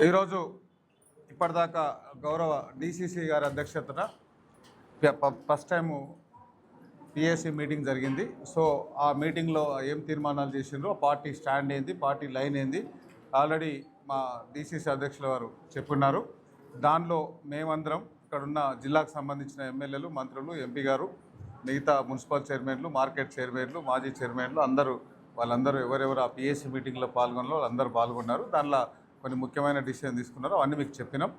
ఈరోజు ఇప్పటిదాకా గౌరవ డీసీసీ గారి అధ్యక్షతన ఫస్ట్ టైము పిఎస్సి మీటింగ్ జరిగింది. సో ఆ మీటింగ్లో ఏం తీర్మానాలు చేసిండ్రో, పార్టీ స్టాండ్ ఏంది, పార్టీ లైన్ ఏంది ఆల్రెడీ మా డీసీసీ అధ్యక్షుల వారు చెప్పున్నారు. దానిలో మేమందరం ఇక్కడున్న జిల్లాకు సంబంధించిన ఎమ్మెల్యేలు, మంత్రులు, ఎంపీ గారు, మిగతా మున్సిపల్ చైర్మన్లు, మార్కెట్ చైర్మన్లు, మాజీ చైర్మన్లు వాళ్ళందరూ ఎవరెవరు ఆ పిఎస్సి మీటింగ్లో పాల్గొన్నారో వాళ్ళందరూ పాల్గొన్నారు. దానిలో కొన్ని ముఖ్యమైన డిసిషన్ తీసుకున్నారు. అవన్నీ మీకు చెప్పినాం.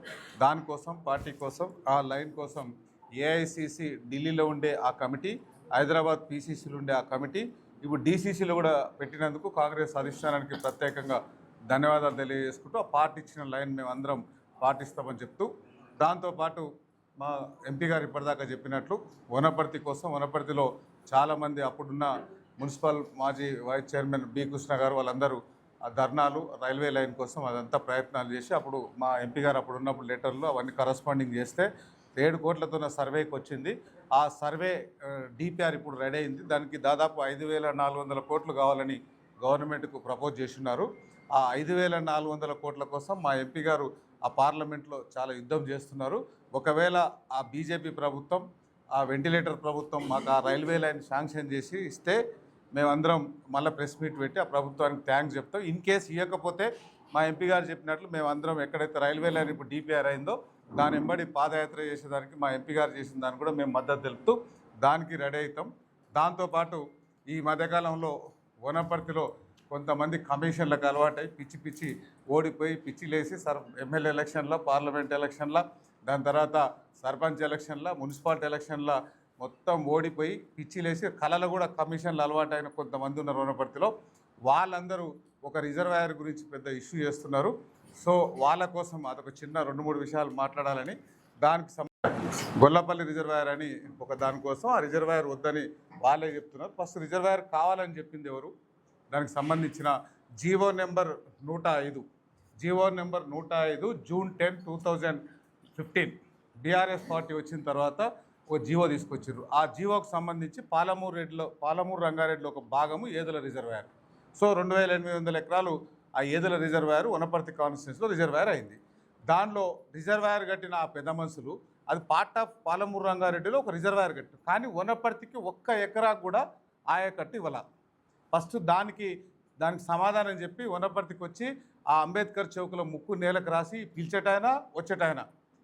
దానికోసం, పార్టీ కోసం, ఆ లైన్ కోసం ఏఐసిసి ఢిల్లీలో ఉండే ఆ కమిటీ, హైదరాబాద్ పీసీసీలో ఉండే ఆ కమిటీ, ఇప్పుడు డీసీసీలో కూడా పెట్టినందుకు కాంగ్రెస్ అధిష్టానానికి ప్రత్యేకంగా ధన్యవాదాలు తెలియజేసుకుంటూ ఆ పార్టీ ఇచ్చిన లైన్ మేము అందరం పాటిస్తామని చెప్తూ, దాంతోపాటు మా ఎంపీ గారు ఇప్పటిదాకా చెప్పినట్లు వనపర్తి కోసం, వనపర్తిలో చాలామంది అప్పుడున్న మున్సిపల్ మాజీ వైస్ చైర్మన్ బి కృష్ణ గారు వాళ్ళందరూ ఆ ధర్నాలు, రైల్వే లైన్ కోసం అదంతా ప్రయత్నాలు చేసి అప్పుడు మా ఎంపీ గారు అప్పుడు ఉన్నప్పుడు లెటర్లు అవన్నీ కరస్పాండింగ్ చేస్తే 7 కోట్లతో సర్వేకి వచ్చింది. ఆ సర్వే డిపిఆర్ ఇప్పుడు రెడీ అయింది. దానికి దాదాపు 5,400 కోట్లు కావాలని గవర్నమెంట్కు ప్రపోజ్ చేస్తున్నారు. ఆ 5,400 కోట్ల కోసం మా ఎంపీ గారు ఆ పార్లమెంట్లో చాలా యుద్ధం చేస్తున్నారు. ఒకవేళ ఆ బీజేపీ ప్రభుత్వం, ఆ వెంటిలేటర్ ప్రభుత్వం మాకు ఆ రైల్వే లైన్ శాంక్షన్ చేసి ఇస్తే మేమందరం మళ్ళీ ప్రెస్ మీట్ పెట్టి ఆ ప్రభుత్వానికి థ్యాంక్స్ చెప్తాం. ఇన్ కేసు ఇవ్వకపోతే మా ఎంపీ గారు చెప్పినట్లు మేమందరం ఎక్కడైతే రైల్వే లైన్ ఇప్పుడు డిపిఆర్ అయిందో దాని వెంబడి పాదయాత్ర చేసేదానికి మా ఎంపీ గారు చేసిన దానికి కూడా మేము మద్దతు తెలుపుతూ దానికి రెడీ అవుతాం. దాంతోపాటు ఈ మధ్యకాలంలో వనపర్తిలో కొంతమంది కమిషన్లకు అలవాటై పిచ్చి ఓడిపోయి పిచ్చిలేసి ఎమ్మెల్యే ఎలక్షన్లో, పార్లమెంట్ ఎలక్షన్లో, దాని తర్వాత సర్పంచ్ ఎలక్షన్లో, మున్సిపాలిటీ ఎలక్షన్లో మొత్తం ఓడిపోయి పిచ్చిలేసి కళలు కూడా కమిషన్లు అలవాటైన కొంతమంది ఉన్నారు వనపర్తిలో. వాళ్ళందరూ ఒక రిజర్వాయర్ గురించి పెద్ద ఇష్యూ చేస్తున్నారు. సో వాళ్ళ కోసం అదొక చిన్న 2-3 విషయాలు మాట్లాడాలని, దానికి గొల్లపల్లి రిజర్వాయర్ అని ఒక దానికోసం ఆ రిజర్వాయర్ వద్దని వాళ్ళే చెప్తున్నారు. ఫస్ట్ రిజర్వాయర్ కావాలని చెప్పింది ఎవరు? దానికి సంబంధించిన GO number 105, GO number 105 June 10, 2015 BRS party వచ్చిన తర్వాత ఒక జీవో తీసుకొచ్చారు. ఆ జీవోకు సంబంధించి పాలమూరు రంగారెడ్డిలో ఒక భాగము ఏదుల రిజర్వాయర్. సో 2,800 ఎకరాలు ఆ ఏదుల రిజర్వాయర్ వనపర్తి కాన్స్టిట్యున్సీలో రిజర్వాయర్ అయింది. దానిలో రిజర్వాయర్ కట్టిన ఆ పెద్ద మనుషులు అది పార్ట్ ఆఫ్ పాలమూరు రంగారెడ్డిలో ఒక రిజర్వాయర్ కట్టారు. కానీ వనపర్తికి 1 ఎకరా కూడా ఆయకట్టు ఇవ్వాల. ఫస్ట్ దానికి సమాధానం చెప్పి వనపర్తికి వచ్చి ఆ అంబేద్కర్ చౌక్లో ముక్కు నేలకు రాసి పిలిచేటాయన వచ్చేటాయన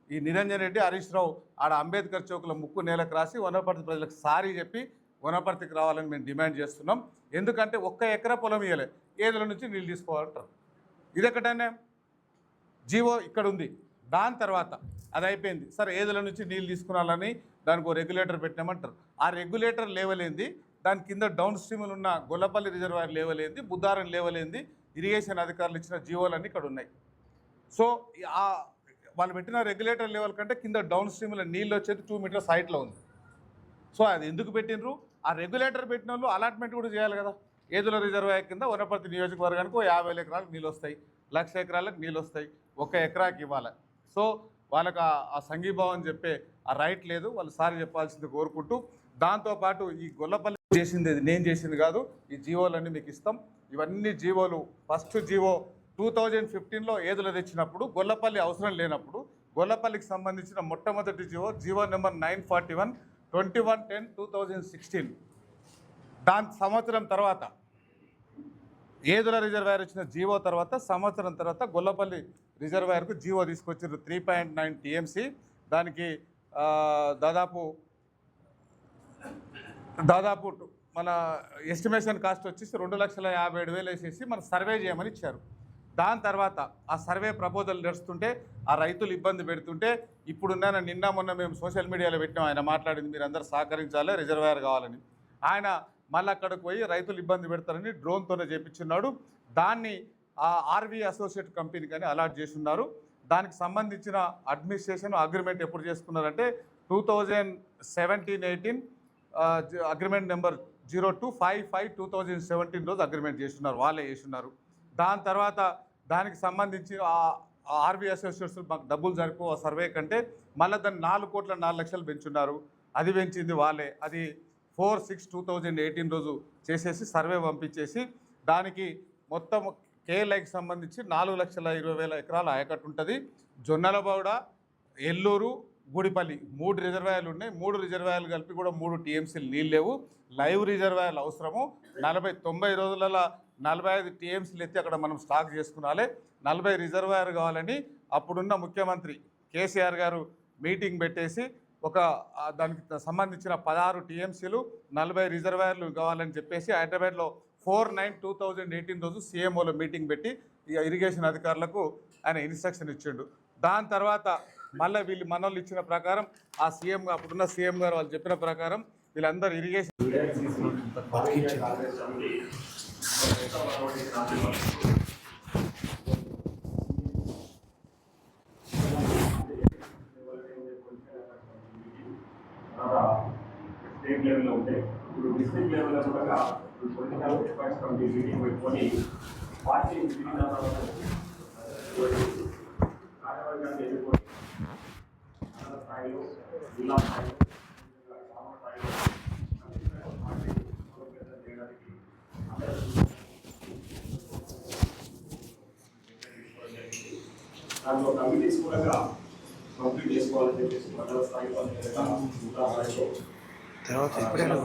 ఈ నిరంజన్ రెడ్డి, హరీష్ రావు ఆడ అంబేద్కర్ చౌక్లో ముక్కు నేలకు రాసి వనపర్తి ప్రజలకు సారీ చెప్పి వనపర్తికి రావాలని మేము డిమాండ్ చేస్తున్నాం. ఎందుకంటే 1 ఎకరా పొలం ఇవ్వలే, ఏదుల నుంచి నీళ్ళు తీసుకోవాలంటారు. ఇది ఎక్కడైనా జీవో ఇక్కడ ఉంది. దాని తర్వాత అది అయిపోయింది, సరే ఏదుల నుంచి నీళ్ళు తీసుకురావాలని దానికి ఒక రెగ్యులేటర్ పెట్టినామంటారు. ఆ రెగ్యులేటర్ లేవలేంది, దాని కింద డౌన్ స్ట్రీమ్లు ఉన్న గొల్లపల్లి రిజర్వాయర్ లేవలేంది, బుద్ధారం లేవలేంది, ఇరిగేషన్ అధికారులు ఇచ్చిన జీవోలన్నీ ఇక్కడ ఉన్నాయి. సో వాళ్ళు పెట్టిన రెగ్యులేటర్ లెవెల్ కంటే కింద డౌన్ స్ట్రీమ్లో నీళ్ళు వచ్చేది 2 మీటర్స్ హైట్లో ఉంది. సో అది ఎందుకు పెట్టినరు? ఆ రెగ్యులేటర్ పెట్టిన వాళ్ళు అలాట్మెంట్ కూడా చేయాలి కదా. ఏదుల రిజర్వాయర్ కింద వనపర్తి నియోజకవర్గానికి 50,000 ఎకరాలకు నీళ్ళు వస్తాయి, 1,00,000 ఎకరాలకు నీళ్ళు వస్తాయి, 1 ఎకరాకి ఇవ్వాలి. సో వాళ్ళకి ఆ సంఘీభావం చెప్పే ఆ రైట్ లేదు, వాళ్ళు సారి చెప్పాల్సింది కోరుకుంటూ, దాంతోపాటు ఈ గొల్లపల్లి చేసింది నేను చేసింది కాదు, ఈ జీవోలన్నీ మీకు ఇస్తాం. ఇవన్నీ జీవోలు ఫస్ట్ జీవో 2015లో ఏదుల తెచ్చినప్పుడు గొల్లపల్లి అవసరం లేనప్పుడు గొల్లపల్లికి సంబంధించిన మొట్టమొదటి జీవో నెంబర్ 941 21/10/2016. దాని సంవత్సరం తర్వాత ఏదుల రిజర్వాయర్ వచ్చిన జీవో తర్వాత సంవత్సరం తర్వాత గొల్లపల్లి రిజర్వాయర్కు జీవో తీసుకొచ్చారు 3.9 TMC. దానికి దాదాపు మన ఎస్టిమేషన్ కాస్ట్ వచ్చేసి 2,57,000 వేసేసి మన సర్వే చేయమని ఇచ్చారు. దాని తర్వాత ఆ సర్వే ప్రపోజల్ నడుస్తుంటే ఆ రైతులు ఇబ్బంది పెడుతుంటే ఇప్పుడున్న నిన్న మొన్న మేము సోషల్ మీడియాలో పెట్టినాం, ఆయన మాట్లాడింది మీరు అందరూ సహకరించాలి రిజర్వాయర్ కావాలని. ఆయన మళ్ళీ అక్కడికి పోయి రైతులు ఇబ్బంది పెడతారని డ్రోన్తోనే చేపించున్నాడు. దాన్ని ఆ ఆర్వీ అసోసియేట్ కంపెనీ కానీ అలాట్ చేస్తున్నారు. దానికి సంబంధించిన అడ్మినిస్ట్రేషన్ అగ్రిమెంట్ ఎప్పుడు చేసుకున్నారంటే 2017-18 అగ్రిమెంట్ నెంబర్ 0255/2017 రోజు అగ్రిమెంట్ చేస్తున్నారు, వాళ్ళే చేస్తున్నారు. దాని తర్వాత దానికి సంబంధించి ఆర్వీ అసోసియేట్స్ మాకు డబ్బులు సరిపో సర్వే కంటే మళ్ళీ దాన్ని 4,04,00,000 పెంచున్నారు. అది పెంచింది వాళ్ళే. అది 4/6/2018 రోజు చేసేసి సర్వే పంపించేసి దానికి మొత్తం కేఎల్ఐకి సంబంధించి 4,20,000 ఎకరాల ఆయకట్టు ఉంటుంది. జొన్నలబౌడ, ఎల్లూరు, గుడిపల్లి 3 రిజర్వాయర్లు ఉన్నాయి. 3 రిజర్వాయర్లు కలిపి కూడా 3 టీఎంసీలు నీళ్ళు లేవు. లైవ్ రిజర్వాయర్లు అవసరము. 90 రోజులలో 45 టీఎంసీలు ఎత్తి అక్కడ మనం స్టాక్ చేసుకునాలి. 40 రిజర్వాయర్ కావాలని అప్పుడున్న ముఖ్యమంత్రి కేసీఆర్ గారు మీటింగ్ పెట్టేసి దానికి సంబంధించిన 16 టీఎంసీలు 40 రిజర్వాయర్లు కావాలని చెప్పేసి హైదరాబాద్లో 4/9/2018 రోజు సీఎంఓలో మీటింగ్ పెట్టి ఇక ఇరిగేషన్ అధికారులకు ఆయన ఇన్స్ట్రక్షన్ ఇచ్చిండు. దాని తర్వాత మళ్ళీ వీళ్ళు మనోళ్ళు ఇచ్చిన ప్రకారం ఆ సీఎం అప్పుడున్న సీఎం గారు వాళ్ళు చెప్పిన ప్రకారం వీళ్ళందరూ ఇరిగేషన్ స్టేట్ లెవెల్లో ఉంటే ఇప్పుడు డిస్ట్రిక్ట్ లెవెల్లో కూడా పొలిటికల్ ఎక్స్పర్ట్స్ కమిటీ మీటింగ్ పెట్టుకొని పార్టీ కార్యవర్గాన్ని ఎదుర్కొని స్థాయిలో జిల్లా స్థాయిలో స్థాయిలో చేయడానికి దాంట్లో కమిటీస్ కూడా కంప్లీట్ చేసుకోవాలని చెప్పేసి మండల స్థాయిలో స్థాయిలో తర్వాత ఎప్పుడైనా